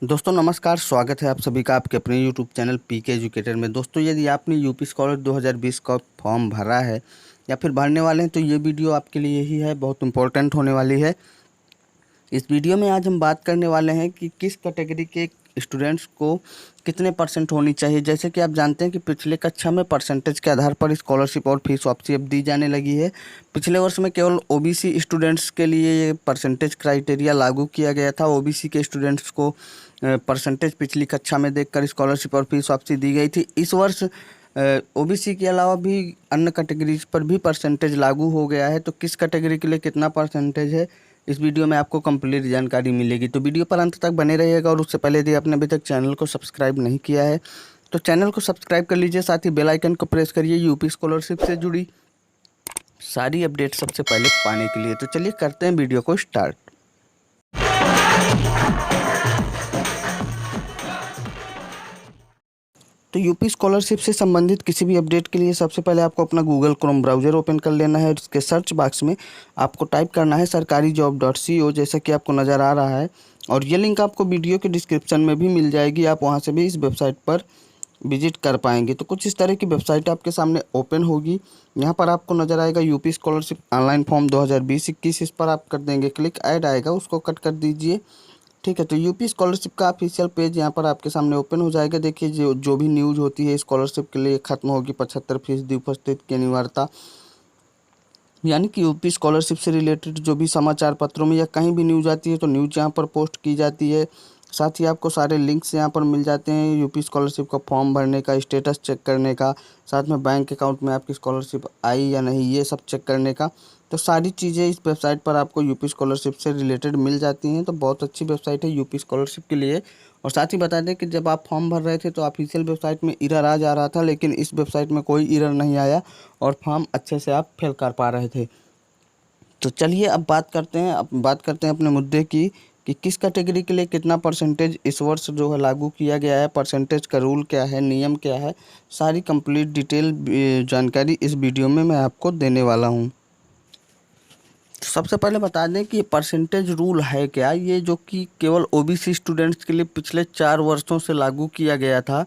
दोस्तों नमस्कार, स्वागत है आप सभी का आपके अपने यूट्यूब चैनल पीके एजुकेटर में। दोस्तों यदि आपने यूपी स्कॉलर 2020 का फॉर्म भरा है या फिर भरने वाले हैं तो ये वीडियो आपके लिए ही है, बहुत इंपॉर्टेंट होने वाली है। इस वीडियो में आज हम बात करने वाले हैं कि किस कैटेगरी के स्टूडेंट्स को कितने परसेंट होनी चाहिए। जैसे कि आप जानते हैं कि पिछले कक्षा में परसेंटेज के आधार पर स्कॉलरशिप और फीस वापसी अब दी जाने लगी है। पिछले वर्ष में केवल ओबीसी स्टूडेंट्स के लिए ये परसेंटेज क्राइटेरिया लागू किया गया था। ओबीसी के स्टूडेंट्स को परसेंटेज पिछली कक्षा में देखकर स्कॉलरशिप और फीस वापसी दी गई थी। इस वर्ष ओबीसी के अलावा भी अन्य कैटेगरीज पर भी परसेंटेज लागू हो गया है। तो किस कैटेगरी के लिए कितना परसेंटेज है, इस वीडियो में आपको कंप्लीट जानकारी मिलेगी। तो वीडियो पर अंत तक बने रहिएगा। और उससे पहले यदि आपने अभी तक चैनल को सब्सक्राइब नहीं किया है तो चैनल को सब्सक्राइब कर लीजिए, साथ ही बेल आइकन को प्रेस करिए यूपी स्कॉलरशिप से जुड़ी सारी अपडेट सबसे पहले पाने के लिए। तो चलिए करते हैं वीडियो को स्टार्ट। तो यूपी स्कॉलरशिप से संबंधित किसी भी अपडेट के लिए सबसे पहले आपको अपना गूगल क्रोम ब्राउज़र ओपन कर लेना है और इसके सर्च बॉक्स में आपको टाइप करना है sarkarijob.co, जैसा कि आपको नज़र आ रहा है। और ये लिंक आपको वीडियो के डिस्क्रिप्शन में भी मिल जाएगी, आप वहां से भी इस वेबसाइट पर विजिट कर पाएंगे। तो कुछ इस तरह की वेबसाइट आपके सामने ओपन होगी। यहाँ पर आपको नज़र आएगा यूपी स्कॉलरशिप ऑनलाइन फॉर्म 2020-21। इस पर आप कर देंगे क्लिक, ऐड आएगा उसको कट कर दीजिए। ठीक है, तो यूपी स्कॉलरशिप का ऑफिशियल पेज यहाँ पर आपके सामने ओपन हो जाएगा। देखिए जो भी न्यूज़ होती है स्कॉलरशिप के लिए, खत्म होगी 75% उपस्थिति की अनिवार्यता, यानी कि यूपी स्कॉलरशिप से रिलेटेड जो भी समाचार पत्रों में या कहीं भी न्यूज़ आती है तो न्यूज़ यहाँ पर पोस्ट की जाती है। साथ ही आपको सारे लिंक्स यहाँ पर मिल जाते हैं यूपी स्कॉलरशिप का फॉर्म भरने का, स्टेटस चेक करने का, साथ में बैंक अकाउंट में आपकी स्कॉलरशिप आई या नहीं ये सब चेक करने का। तो सारी चीज़ें इस वेबसाइट पर आपको यूपी स्कॉलरशिप से रिलेटेड मिल जाती हैं। तो बहुत अच्छी वेबसाइट है यूपी स्कॉलरशिप के लिए। और साथ ही बता दें कि जब आप फॉर्म भर रहे थे तो ऑफिशियल वेबसाइट में एरर आ जा रहा था, लेकिन इस वेबसाइट में कोई एरर नहीं आया और फॉर्म अच्छे से आप फिल कर पा रहे थे। तो चलिए अब बात करते हैं अपने मुद्दे की कि किस कैटेगरी के लिए कितना परसेंटेज इस वर्ष जो है लागू किया गया है, परसेंटेज का रूल क्या है, नियम क्या है, सारी कंप्लीट डिटेल जानकारी इस वीडियो में मैं आपको देने वाला हूं। तो सबसे पहले बता दें कि परसेंटेज रूल है क्या। ये जो कि केवल ओबीसी स्टूडेंट्स के लिए पिछले 4 वर्षों से लागू किया गया था।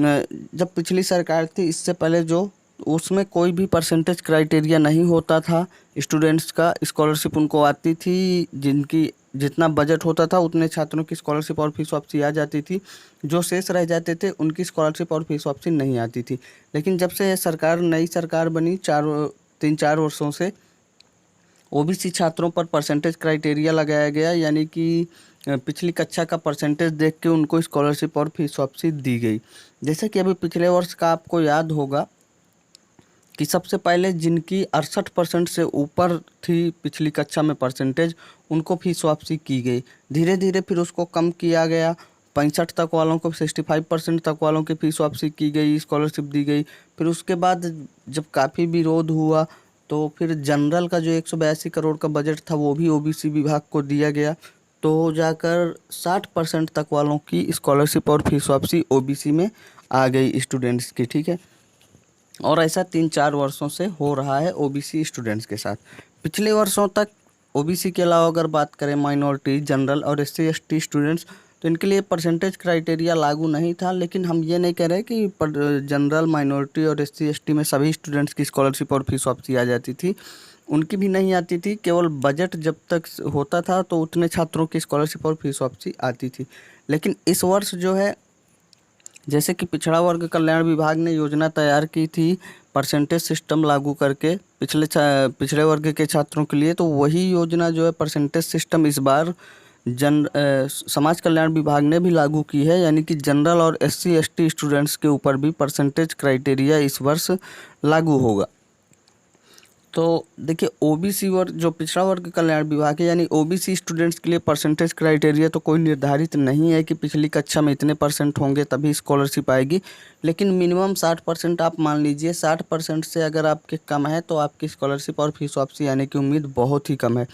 जब पिछली सरकार थी इससे पहले जो उसमें कोई भी परसेंटेज क्राइटेरिया नहीं होता था। स्टूडेंट्स का स्कॉलरशिप उनको आती थी, जिनकी जितना बजट होता था उतने छात्रों की स्कॉलरशिप और फीस वापसी आ जाती थी। जो शेष रह जाते थे उनकी स्कॉलरशिप और फीस वापसी नहीं आती थी। लेकिन जब से नई सरकार बनी 3-4 वर्षों से ओबीसी छात्रों पर परसेंटेज क्राइटेरिया लगाया गया, यानी कि पिछली कक्षा का परसेंटेज देख के उनको स्कॉलरशिप और फीस वापसी दी गई। जैसे कि अभी पिछले वर्ष का आपको याद होगा कि सबसे पहले जिनकी 68% से ऊपर थी पिछली कक्षा में परसेंटेज, उनको फीस वापसी की गई। धीरे धीरे फिर उसको कम किया गया, 65 तक वालों को 65% तक वालों की फीस वापसी की गई, स्कॉलरशिप दी गई। फिर उसके बाद जब काफ़ी विरोध हुआ तो फिर जनरल का जो 182 करोड़ का बजट था वो भी ओबीसी विभाग को दिया गया। तो जाकर 60% तक वालों की स्कॉलरशिप और फीस वापसी ओबीसी में आ गई स्टूडेंट्स की। ठीक है, और ऐसा 3-4 वर्षों से हो रहा है ओबीसी स्टूडेंट्स के साथ। पिछले वर्षों तक ओबीसी के अलावा अगर बात करें माइनॉरिटी, जनरल और एससी एसटी स्टूडेंट्स, तो इनके लिए परसेंटेज क्राइटेरिया लागू नहीं था। लेकिन हम ये नहीं कह रहे कि जनरल, माइनॉरिटी और एससी एसटी में सभी स्टूडेंट्स की स्कॉलरशिप और फीस वापसी आ जाती थी। उनकी भी नहीं आती थी, केवल बजट जब तक होता था तो उतने छात्रों की स्कॉलरशिप और फीस वापसी आती थी। लेकिन इस वर्ष जो है, जैसे कि पिछड़ा वर्ग कल्याण विभाग ने योजना तैयार की थी परसेंटेज सिस्टम लागू करके पिछड़े वर्ग के छात्रों के लिए, तो वही योजना जो है परसेंटेज सिस्टम इस बार समाज कल्याण विभाग ने भी लागू की है। यानी कि जनरल और एससी एसटी स्टूडेंट्स के ऊपर भी परसेंटेज क्राइटेरिया इस वर्ष लागू होगा। तो देखिए, ओबीसी वर्ग जो पिछड़ा वर्ग कल्याण विभाग है, यानी ओबीसी स्टूडेंट्स के लिए परसेंटेज क्राइटेरिया तो कोई निर्धारित नहीं है कि पिछली कक्षा में इतने परसेंट होंगे तभी स्कॉलरशिप आएगी। लेकिन मिनिमम 60% आप मान लीजिए। 60% से अगर आपके कम है तो आपकी स्कॉलरशिप और फीस वापसी आने की उम्मीद बहुत ही कम है।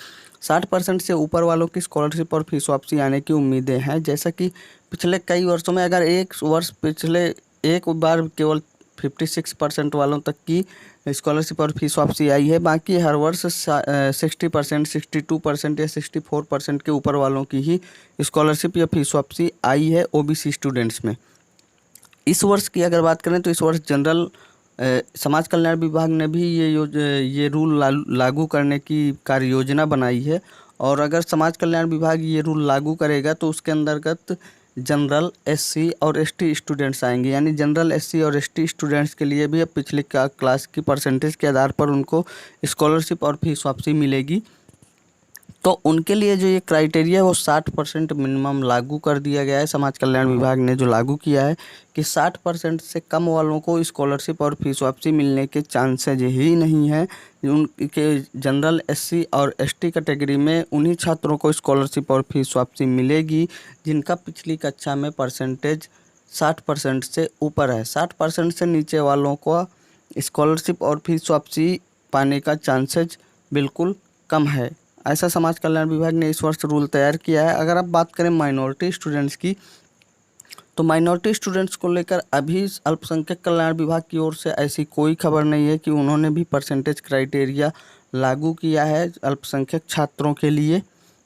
60% से ऊपर वालों की स्कॉलरशिप और फीस वापसी आने की उम्मीदें हैं। जैसा कि पिछले कई वर्षों में अगर एक बार केवल 56% वालों तक की स्कॉलरशिप और फीस वापसी आई है। बाकी हर वर्ष 60%, 62% या 64% के ऊपर वालों की ही स्कॉलरशिप या फीस वापसी आई है ओबीसी स्टूडेंट्स में। इस वर्ष की अगर बात करें तो इस वर्ष जनरल समाज कल्याण विभाग ने भी ये रूल लागू करने की कार्य योजना बनाई है। और अगर समाज कल्याण विभाग ये रूल लागू करेगा तो उसके अंतर्गत जनरल, एससी और एसटी स्टूडेंट्स आएंगे। यानी जनरल, एससी और एसटी स्टूडेंट्स के लिए भी अब पिछले क्लास की परसेंटेज के आधार पर उनको स्कॉलरशिप और फीस वापसी मिलेगी। तो उनके लिए जो ये क्राइटेरिया है वो 60% मिनिमम लागू कर दिया गया है। समाज कल्याण विभाग ने जो लागू किया है कि 60% से कम वालों को स्कॉलरशिप और फीस वापसी मिलने के चांसेज ही नहीं है। उनके जनरल, एससी और एसटी कैटेगरी में उन्हीं छात्रों को स्कॉलरशिप और फीस वापसी मिलेगी जिनका पिछली कक्षा में परसेंटेज 60% से ऊपर है। 60% से नीचे वालों को स्कॉलरशिप और फीस वापसी पाने का चांसेज बिल्कुल कम है। ऐसा समाज कल्याण विभाग ने इस वर्ष रूल तैयार किया है। अगर आप बात करें माइनॉरिटी स्टूडेंट्स की, तो माइनॉरिटी स्टूडेंट्स को लेकर अभी अल्पसंख्यक कल्याण विभाग की ओर से ऐसी कोई खबर नहीं है कि उन्होंने भी परसेंटेज क्राइटेरिया लागू किया है अल्पसंख्यक छात्रों के लिए।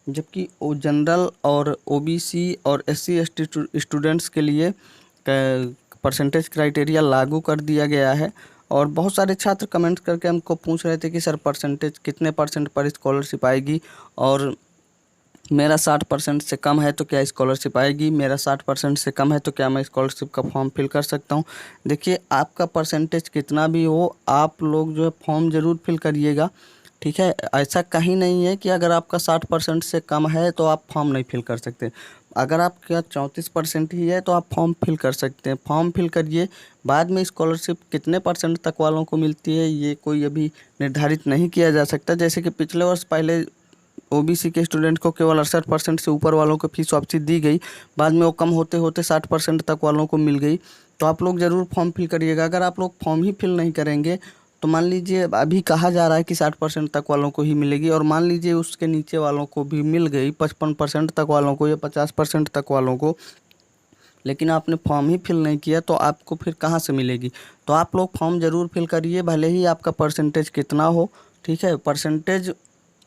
जबकि जनरल और ओबीसी और एससी एसटी स्टूडेंट्स के लिए परसेंटेज क्राइटेरिया लागू कर दिया गया है। और बहुत सारे छात्र कमेंट करके हमको पूछ रहे थे कि सर परसेंटेज कितने % पर स्कॉलरशिप आएगी, और मेरा 60% से कम है तो क्या स्कॉलरशिप आएगी, मेरा 60% से कम है तो क्या मैं स्कॉलरशिप का फॉर्म फिल कर सकता हूँ। देखिए, आपका परसेंटेज कितना भी हो, आप लोग जो है फॉर्म ज़रूर फिल करिएगा, ठीक है। ऐसा कहीं नहीं है कि अगर आपका 60% से कम है तो आप फॉर्म नहीं फिल कर सकते। अगर आपका 34% ही है तो आप फॉर्म फिल कर सकते हैं। फॉर्म फिल करिए। बाद में स्कॉलरशिप कितने % तक वालों को मिलती है ये कोई अभी निर्धारित नहीं किया जा सकता। जैसे कि पिछले वर्ष पहले ओबीसी के स्टूडेंट को केवल 68% से ऊपर वालों को फीस वापसी दी गई, बाद में वो कम होते होते 60% तक वालों को मिल गई। तो आप लोग ज़रूर फॉर्म फिल करिएगा। अगर आप लोग फॉर्म ही फिल नहीं करेंगे तो मान लीजिए अभी कहा जा रहा है कि 60% तक वालों को ही मिलेगी, और मान लीजिए उसके नीचे वालों को भी मिल गई, 55% तक वालों को या 50% तक वालों को, लेकिन आपने फॉर्म ही फिल नहीं किया तो आपको फिर कहाँ से मिलेगी। तो आप लोग फॉर्म ज़रूर फिल करिए, भले ही आपका परसेंटेज कितना हो, ठीक है। परसेंटेज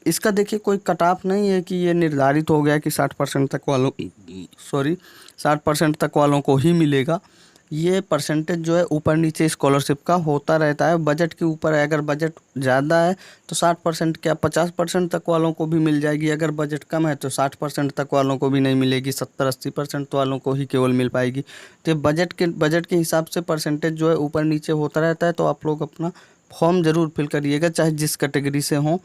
इसका देखिए कोई कट ऑफ नहीं है कि ये निर्धारित हो गया कि 60% तक वालों 60% तक वालों को ही मिलेगा। ये परसेंटेज जो है ऊपर नीचे स्कॉलरशिप का होता रहता है, बजट के ऊपर है। अगर बजट ज़्यादा है तो 60% क्या 50% तक वालों को भी मिल जाएगी। अगर बजट कम है तो 60% तक वालों को भी नहीं मिलेगी, 70-80% वालों को ही केवल मिल पाएगी। तो बजट के हिसाब से परसेंटेज जो है ऊपर नीचे होता रहता है। तो आप लोग अपना फॉर्म ज़रूर फिल करिएगा, चाहे जिस कैटेगरी से हों,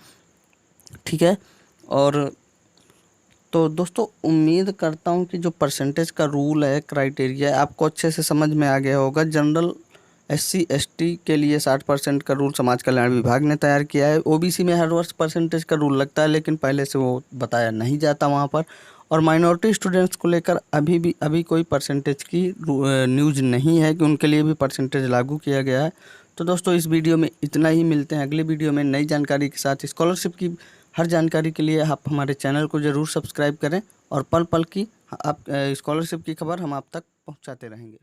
ठीक है। और तो दोस्तों, उम्मीद करता हूँ कि जो परसेंटेज का रूल है, क्राइटेरिया है, आपको अच्छे से समझ में आ गया होगा। जनरल, एससी एसटी के लिए 60% का रूल समाज कल्याण विभाग ने तैयार किया है। ओबीसी में हर वर्ष परसेंटेज का रूल लगता है, लेकिन पहले से वो बताया नहीं जाता वहाँ पर। और माइनॉरिटी स्टूडेंट्स को लेकर अभी कोई परसेंटेज की न्यूज़ नहीं है कि उनके लिए भी परसेंटेज लागू किया गया है। तो दोस्तों, इस वीडियो में इतना ही। मिलते हैं अगले वीडियो में नई जानकारी के साथ। स्कॉलरशिप की हर जानकारी के लिए आप हमारे चैनल को ज़रूर सब्सक्राइब करें, और पल पल की आप स्कॉलरशिप की खबर हम आप तक पहुंचाते रहेंगे।